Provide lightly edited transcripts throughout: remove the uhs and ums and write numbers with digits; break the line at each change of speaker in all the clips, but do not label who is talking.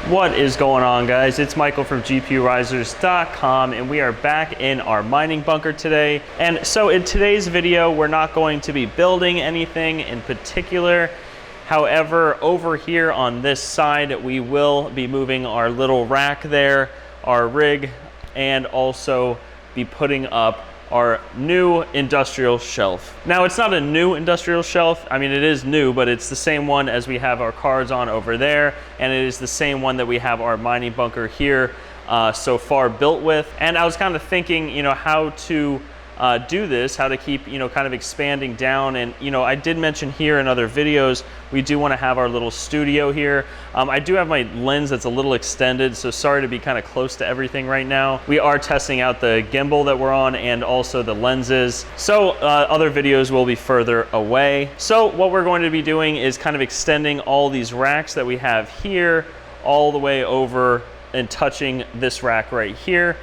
What is going on, guys? It's Michael from GPURisers.com, and we are back in our mining bunker today. And so in today's video, we're not going to be building anything in particular. However, over here on this side, we will be moving our little rack there, our rig, and also be putting up our new industrial shelf. Now, it's not a new industrial shelf. I mean, it is new, but it's the same one as we have our cards on over there, and it is the same one that we have our mining bunker here so far built with. And I was kind of thinking, how to do this, how to keep, kind of expanding down. And, I did mention here in other videos, we do want to have our little studio here. I do have my lens that's a little extended, so sorry to be kind of close to everything right now. We are testing out the gimbal that we're on and also the lenses. So other videos will be further away. So what we're going to be doing is kind of extending all these racks that we have here all the way over and touching this rack right here.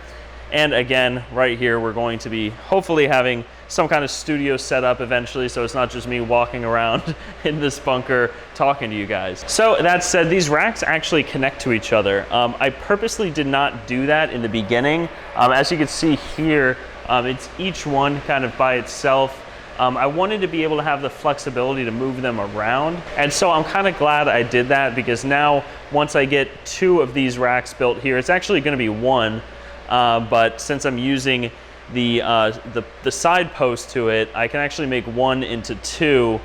And again, right here, we're going to be hopefully having some kind of studio set up eventually, so it's not just me walking around in this bunker talking to you guys. So that said, these racks actually connect to each other. I purposely did not do that in the beginning. As you can see here, it's each one kind of by itself. I wanted to be able to have the flexibility to move them around. And so I'm kind of glad I did that, because now once I get two of these racks built here, it's actually going to be one. But since I'm using the side post to it, I can actually make one into two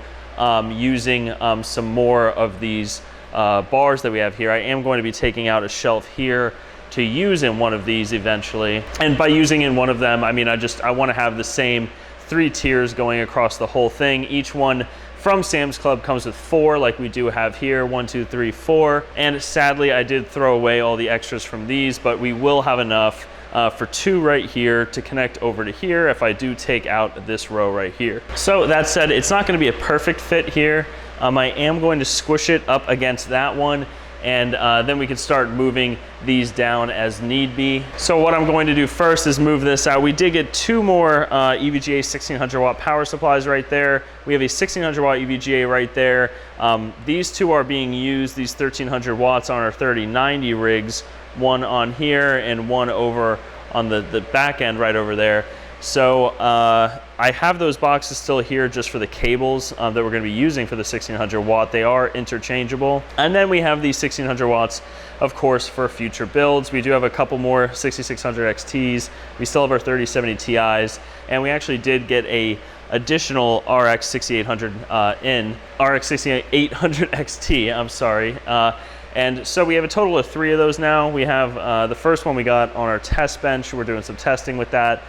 using some more of these bars that we have here. I am going to be taking out a shelf here to use in one of these eventually. And by using in one of them, I mean, I want to have the same 3 tiers going across the whole thing. Each one from Sam's Club comes with 4, like we do have here, 1, 2, 3, 4. And sadly, I did throw away all the extras from these, but we will have enough for 2 right here to connect over to here if I do take out this row right here. So that said, it's not going to be a perfect fit here. I am going to squish it up against that one, and then we can start moving these down as need be. So what I'm going to do first is move this out. We did get 2 more EVGA 1600 watt power supplies right there. We have a 1600 watt EVGA right there. These 2 are being used, these 1300 watts, on our 3090 rigs, one on here and one over on the back end right over there. So I have those boxes still here just for the cables that we're going to be using for the 1600 watt. They are interchangeable. And then we have these 1600 watts, of course, for future builds. We do have a couple more 6600 XTs. We still have our 3070 Ti's, and we actually did get a additional RX 6800 RX 6800 XT, I'm sorry. And so we have a total of 3 of those now. We have the first one we got on our test bench. We're doing some testing with that.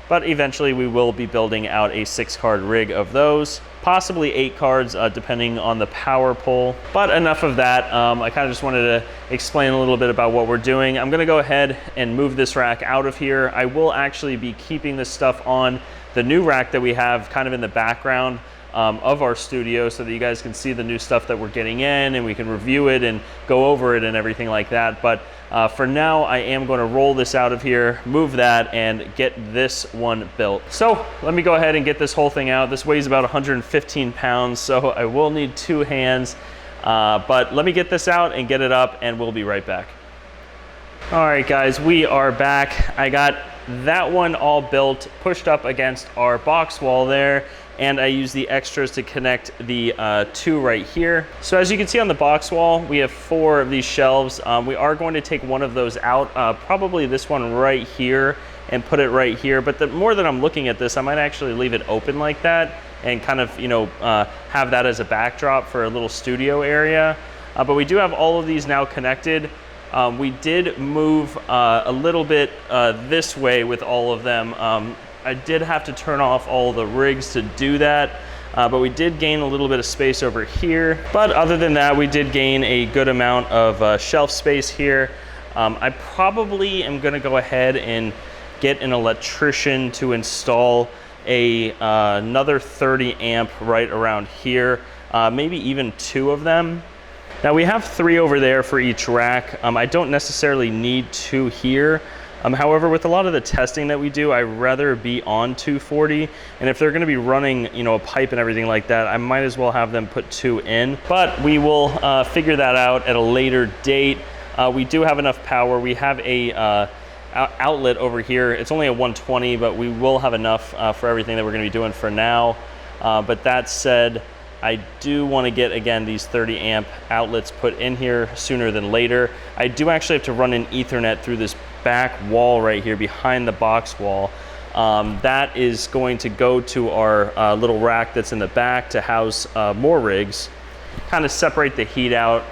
But eventually we will be building out a 6-card rig of those, possibly 8 cards, depending on the power pull. But enough of that. I kind of just wanted to explain a little bit about what we're doing. I'm gonna go ahead and move this rack out of here. I will actually be keeping this stuff on the new rack that we have kind of in the background of our studio, so that you guys can see the new stuff that we're getting in, and we can review it and go over it and everything like that. But for now, I am going to roll this out of here, move that, and get this one built. So let me go ahead and get this whole thing out. This weighs about 115 pounds, so I will need 2 hands. But let me get this out and get it up, and we'll be right back. All right, guys, we are back. I got that one all built, pushed up against our box wall there, and I use the extras to connect the 2 right here. So as you can see on the box wall, we have 4 of these shelves. We are going to take one of those out, probably this one right here, and put it right here. But the more that I'm looking at this, I might actually leave it open like that and kind of, have that as a backdrop for a little studio area. But we do have all of these now connected. We did move a little bit this way with all of them. I did have to turn off all the rigs to do that, but we did gain a little bit of space over here. But other than that, we did gain a good amount of shelf space here. I probably am gonna go ahead and get an electrician to install another 30 amp right around here. maybe even 2 of them. Now we have 3 over there for each rack. I don't necessarily need 2 here. However, with a lot of the testing that we do, I'd rather be on 240. And if they're gonna be running, you know, a pipe and everything like that, I might as well have them put 2 in. But we will figure that out at a later date. We do have enough power. We have a outlet over here. It's only a 120, but we will have enough for everything that we're gonna be doing for now. But that said, I do want to get, again, these 30 amp outlets put in here sooner than later. I do actually have to run an Ethernet through this back wall right here behind the box wall. That is going to go to our little rack that's in the back to house more rigs, kind of separate the heat out,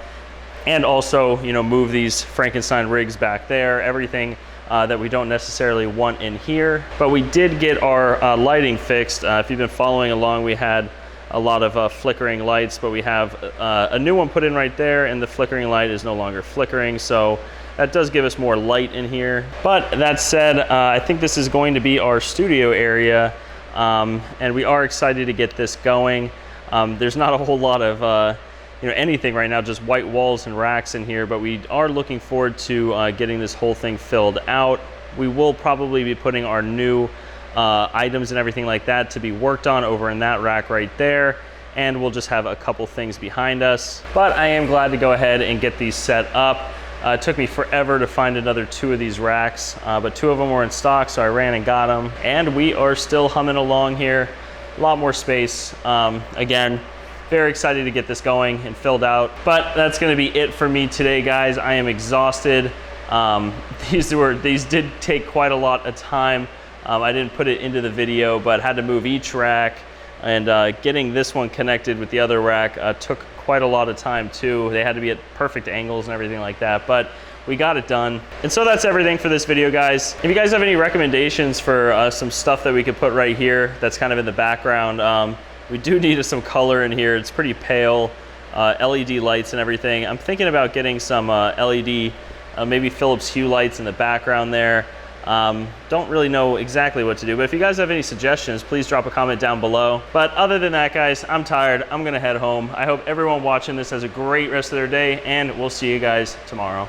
and also, you know, move these Frankenstein rigs back there, everything that we don't necessarily want in here. But we did get our lighting fixed. If you've been following along, we had a lot of flickering lights, but we have a new one put in right there, and the flickering light is no longer flickering, so that does give us more light in here. But that said, I think this is going to be our studio area, and we are excited to get this going. There's not a whole lot of you know, anything right now, just white walls and racks in here, but we are looking forward to getting this whole thing filled out. We will probably be putting our new items and everything like that to be worked on over in that rack right there, and we'll just have a couple things behind us. But I am glad to go ahead and get these set up. It took me forever to find another 2 of these racks, but 2 of them were in stock, so I ran and got them, and we are still humming along here. A lot more space. Again, very excited to get this going and filled out. But that's going to be it for me today, guys. I am exhausted. These did take quite a lot of time. I didn't put it into the video, but had to move each rack, and getting this one connected with the other rack took quite a lot of time too. They had to be at perfect angles and everything like that, but we got it done. And so that's everything for this video, guys. If you guys have any recommendations for some stuff that we could put right here that's kind of in the background, we do need some color in here. It's pretty pale, LED lights and everything. I'm thinking about getting some LED, maybe Philips Hue lights in the background there. Don't really know exactly what to do, but if you guys have any suggestions, please drop a comment down below. But other than that, guys, I'm tired. I'm gonna head home. I hope everyone watching this has a great rest of their day, and we'll see you guys tomorrow.